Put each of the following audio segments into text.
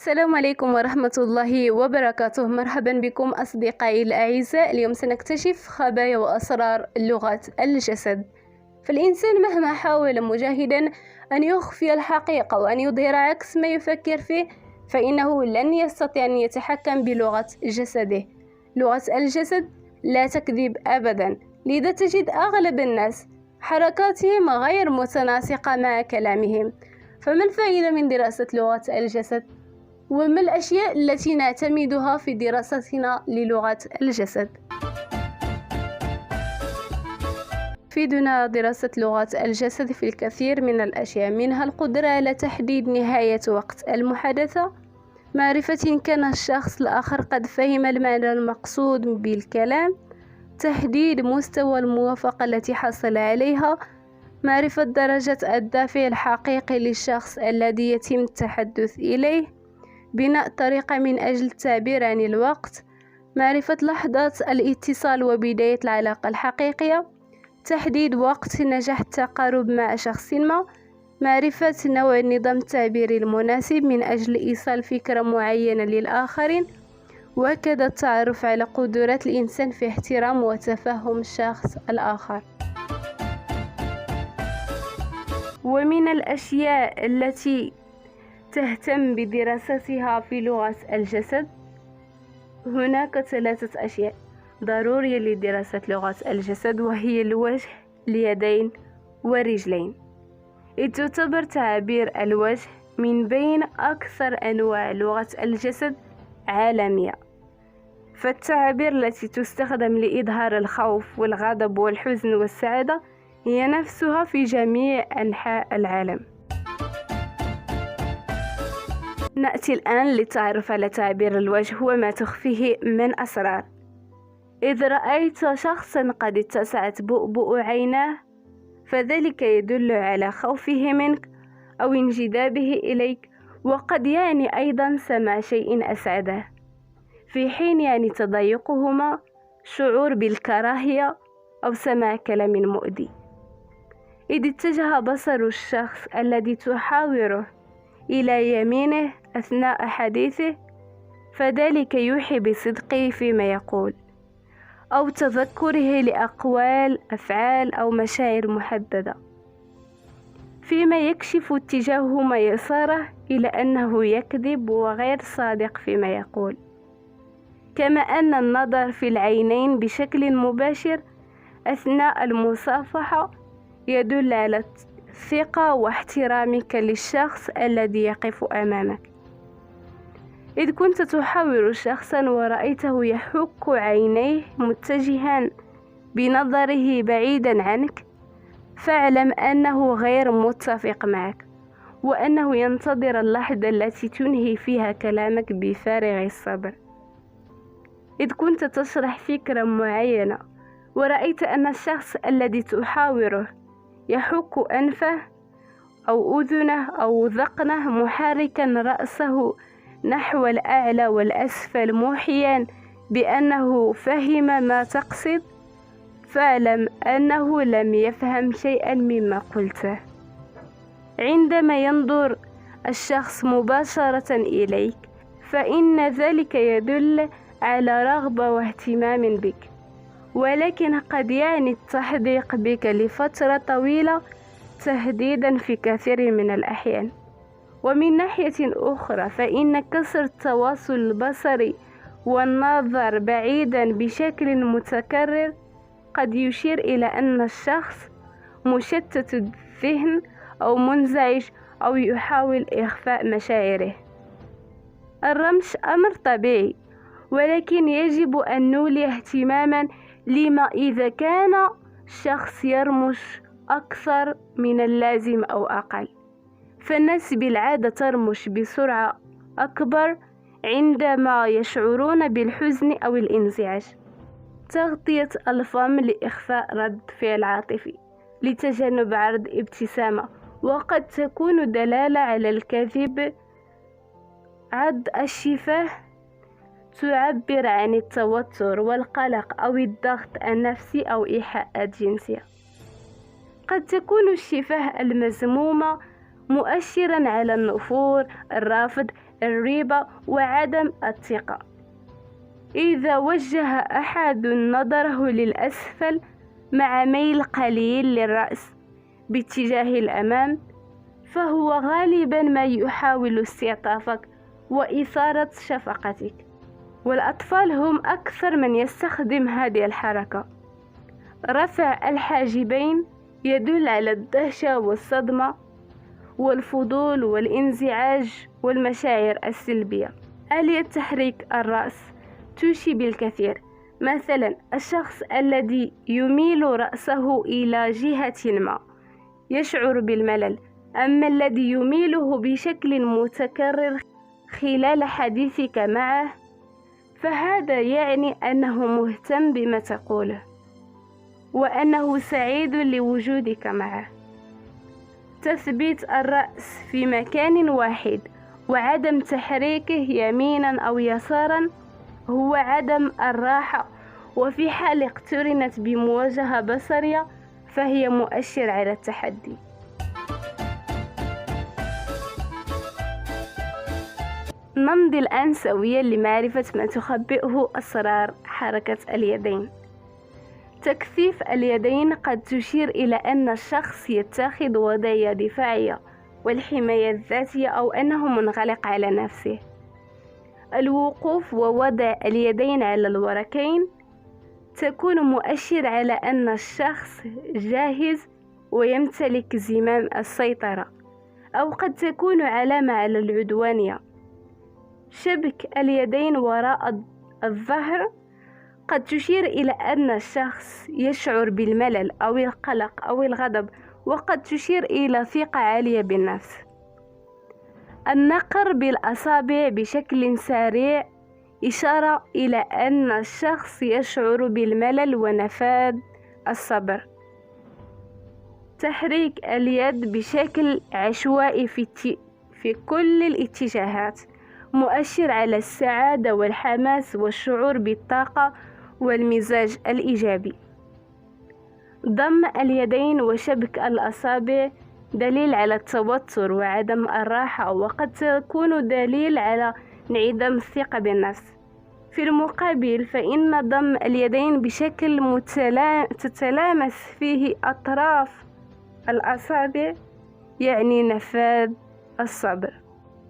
السلام عليكم ورحمة الله وبركاته. مرحبا بكم أصدقائي الأعزاء. اليوم سنكتشف خبايا وأسرار لغة الجسد. فالإنسان مهما حاول مجاهدا أن يخفي الحقيقة وأن يظهر عكس ما يفكر فيه فإنه لن يستطيع أن يتحكم بلغة جسده. لغة الجسد لا تكذب أبدا، لذا تجد أغلب الناس حركاتهم غير متناسقة مع كلامهم. فما الفائدة من دراسة لغة الجسد؟ وما الأشياء التي نعتمدها في دراستنا للغة الجسد؟ تفيدنا دراسة لغة الجسد في الكثير من الأشياء، منها القدرة على تحديد نهاية وقت المحادثة، معرفة إن كان الشخص الآخر قد فهم المعنى المقصود بالكلام، تحديد مستوى الموافقة التي حصل عليها، معرفة درجة الدافع الحقيقي للشخص الذي يتم التحدث إليه، بناء طريقة من أجل التعبير عن الوقت، معرفة لحظات الاتصال وبداية العلاقة الحقيقية، تحديد وقت نجاح التقارب مع شخص ما، معرفة نوع النظام التعبيري المناسب من أجل إيصال فكرة معينة للآخرين، وكذا التعرف على قدرات الإنسان في احترام وتفهم الشخص الآخر. ومن الأشياء التي تهتم بدراستها في لغة الجسد هناك 3 أشياء ضرورية لدراسة لغة الجسد، وهي الوجه، اليدين والرجلين. إذ تعتبر تعابير الوجه من بين أكثر أنواع لغة الجسد عالمية، فالتعابير التي تستخدم لإظهار الخوف والغضب والحزن والسعادة هي نفسها في جميع أنحاء العالم. نأتي الآن للتعرف على تعبير الوجه وما تخفيه من أسرار. إذ رأيت شخصا قد اتسعت بؤبؤ عيناه فذلك يدل على خوفه منك أو انجذابه إليك، وقد يعني أيضا سماع شيء أسعده، في حين يعني تضايقهما شعور بالكراهية أو سماع كلام مؤذي. إذ اتجه بصر الشخص الذي تحاوره إلى يمينه أثناء حديثه فذلك يوحي بصدقه فيما يقول أو تذكره لأقوال، أفعال أو مشاعر محددة، فيما يكشف اتجاههما يساره إلى أنه يكذب وغير صادق فيما يقول. كما أن النظر في العينين بشكل مباشر أثناء المصافحة يدل على الثقة واحترامك للشخص الذي يقف أمامك. إذ كنت تحاور شخصا ورأيته يحك عينيه متجها بنظره بعيدا عنك فاعلم أنه غير متفق معك، وأنه ينتظر اللحظة التي تنهي فيها كلامك بفارغ الصبر. إذ كنت تشرح فكرة معينة ورأيت أن الشخص الذي تحاوره يحك أنفه أو أذنه أو ذقنه محركا رأسه نحو الأعلى والأسفل موحيا بأنه فهم ما تقصد فاعلم أنه لم يفهم شيئا مما قلته. عندما ينظر الشخص مباشرة إليك فإن ذلك يدل على رغبة واهتمام بك، ولكن قد يعني التحديق بك لفترة طويلة تهديدا في كثير من الأحيان. ومن ناحية أخرى فإن كسر التواصل البصري والنظر بعيدا بشكل متكرر قد يشير إلى أن الشخص مشتت الذهن أو منزعج أو يحاول إخفاء مشاعره. الرمش أمر طبيعي، ولكن يجب أن نولي اهتماما لما إذا كان الشخص يرمش أكثر من اللازم أو أقل، فالناس بالعادة ترمش بسرعة أكبر عندما يشعرون بالحزن أو الانزعاج. تغطية الفم لإخفاء رد فعل عاطفي لتجنب عرض ابتسامة، وقد تكون دلالة على الكذب. عض الشفاه تعبر عن التوتر والقلق أو الضغط النفسي أو إيحاءات جنسية. قد تكون الشفاه المزمومة مؤشرا على النفور، الرفض، الريبة وعدم الثقة. إذا وجه أحد نظره للأسفل مع ميل قليل للرأس باتجاه الأمام، فهو غالبا ما يحاول استعطافك وإثارة شفقتك، والأطفال هم أكثر من يستخدم هذه الحركة. رفع الحاجبين يدل على الدهشة والصدمة والفضول والانزعاج والمشاعر السلبية. آلية تحريك الرأس توشي بالكثير. مثلا الشخص الذي يميل رأسه إلى جهة ما يشعر بالملل، أما الذي يميله بشكل متكرر خلال حديثك معه فهذا يعني أنه مهتم بما تقوله وأنه سعيد لوجودك معه. تثبيت الرأس في مكان واحد وعدم تحريكه يمينا أو يسارا هو عدم الراحة، وفي حال اقترنت بمواجهة بصرية فهي مؤشر على التحدي. نمضي الآن سويا لمعرفة ما تخبئه أسرار حركة اليدين. تكثيف اليدين قد تشير إلى أن الشخص يتخذ وضعية دفاعية والحماية الذاتية أو أنه منغلق على نفسه. الوقوف ووضع اليدين على الوركين تكون مؤشر على أن الشخص جاهز ويمتلك زمام السيطرة، أو قد تكون علامة على العدوانية. شبك اليدين وراء الظهر قد تشير إلى أن الشخص يشعر بالملل أو القلق أو الغضب، وقد تشير إلى ثقة عالية بالنفس. النقر بالأصابع بشكل سريع إشارة إلى أن الشخص يشعر بالملل ونفاد الصبر. تحريك اليد بشكل عشوائي في كل الاتجاهات مؤشر على السعادة والحماس والشعور بالطاقة والمزاج الإيجابي. ضم اليدين وشبك الأصابع دليل على التوتر وعدم الراحة، وقد تكون دليل على انعدام الثقة بالنفس. في المقابل فإن ضم اليدين بشكل تتلامس فيه أطراف الأصابع يعني نفاذ الصبر.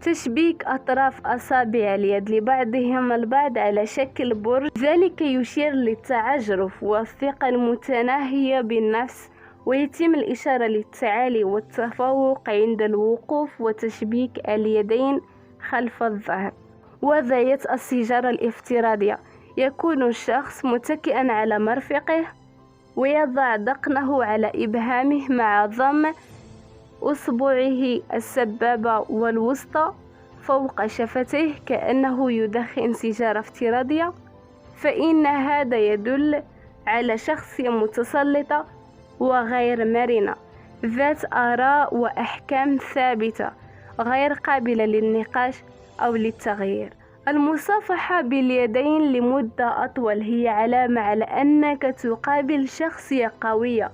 تشبيك أطراف أصابع اليد لبعضهم البعض على شكل برج، ذلك يشير للتعجرف والثقة المتناهية بالنفس، ويتم الإشارة للتعالي والتفوق عند الوقوف. وتشبيك اليدين خلف الظهر. وضعية السيجارة الافتراضية، يكون الشخص متكئا على مرفقه ويضع ذقنه على إبهامه مع ضم أصبعه السبابة والوسطى فوق شفتيه كأنه يدخن سيجارة افتراضية، فإن هذا يدل على شخصية متسلطة وغير مرنة ذات آراء وأحكام ثابتة غير قابلة للنقاش أو للتغيير. المصافحة باليدين لمدة أطول هي علامة على أنك تقابل شخصية قوية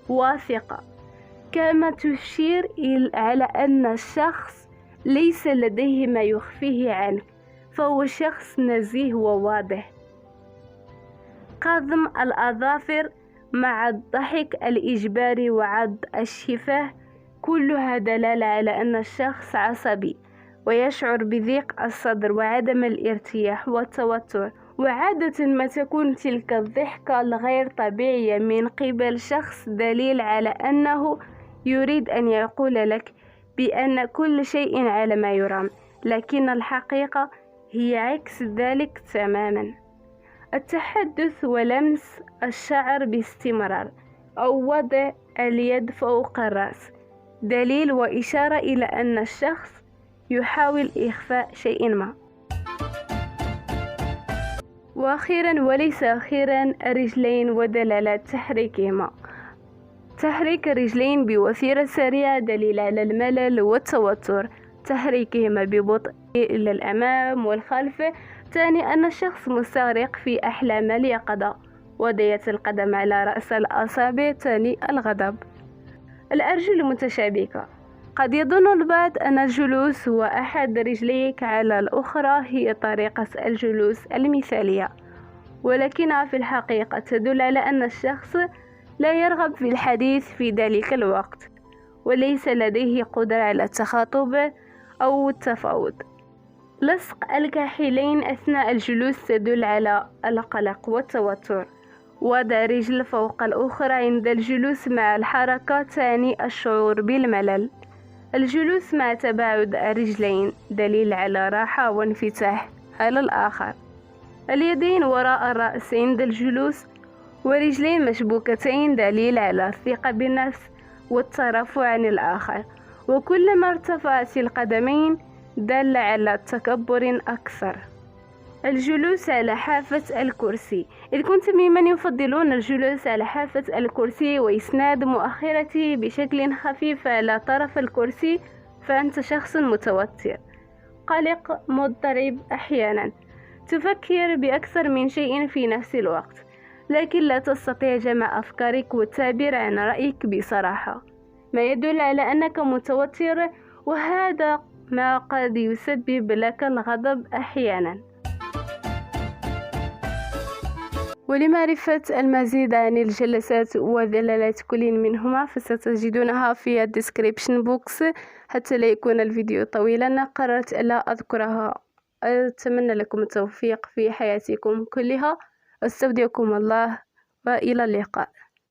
واثقة، كما تشير على أن الشخص ليس لديه ما يخفيه عنك، فهو شخص نزيه وواضح. قضم الأظافر مع الضحك الإجباري وعض الشفاه كلها دلالة على أن الشخص عصبي ويشعر بضيق الصدر وعدم الارتياح والتوتر. وعادة ما تكون تلك الضحكة الغير طبيعية من قبل شخص دليل على أنه يريد أن يقول لك بأن كل شيء على ما يرام، لكن الحقيقة هي عكس ذلك تماما. التحدث ولمس الشعر باستمرار أو وضع اليد فوق الرأس دليل وإشارة إلى أن الشخص يحاول إخفاء شيء ما. وأخيرا وليس أخيرا الرجلين ودلالات تحريكهما. تحريك الرجلين بوتيرة سريعة دليل على الملل والتوتر، تحريكهما ببطء إلى الأمام والخلف تعني أن الشخص مستغرق في أحلام اليقظة. وضعية القدم على رأس الأصابع تعني الغضب. الأرجل متشابكة، قد يظن البعض أن الجلوس هو أحد رجليك على الأخرى هي طريقة الجلوس المثالية، ولكنها في الحقيقة تدل على أن الشخص لا يرغب في الحديث في ذلك الوقت، وليس لديه قدرة على التخاطب أو التفاوض. لصق الكاحلين أثناء الجلوس تدل على القلق والتوتر. وضع رجل فوق الأخرى عند الجلوس مع الحركة تعني الشعور بالملل. الجلوس مع تباعد الرجلين دليل على راحة وانفتاح على الآخر. اليدين وراء الرأس عند الجلوس ورجلين مشبوكتين دليل على الثقة بالنفس والترفع عن الآخر، وكلما ارتفعت القدمين دل على تكبر أكثر. الجلوس على حافة الكرسي. إذا كنت ممن يفضلون الجلوس على حافة الكرسي وإسناد مؤخرته بشكل خفيف على طرف الكرسي فأنت شخص متوتر، قلق، مضطرب، أحيانا تفكر بأكثر من شيء في نفس الوقت، لكن لا تستطيع جمع أفكارك والتعبير عن رأيك بصراحة، ما يدل على أنك متوتر، وهذا ما قد يسبب لك الغضب أحيانا. ولمعرفة المزيد عن الجلسات ودلالات كل منهما فستجدونها في الديسكريبشن بوكس. حتى لا يكون الفيديو طويلا قررت ألا أذكرها. أتمنى لكم التوفيق في حياتكم كلها. أستودعكم الله وإلى اللقاء.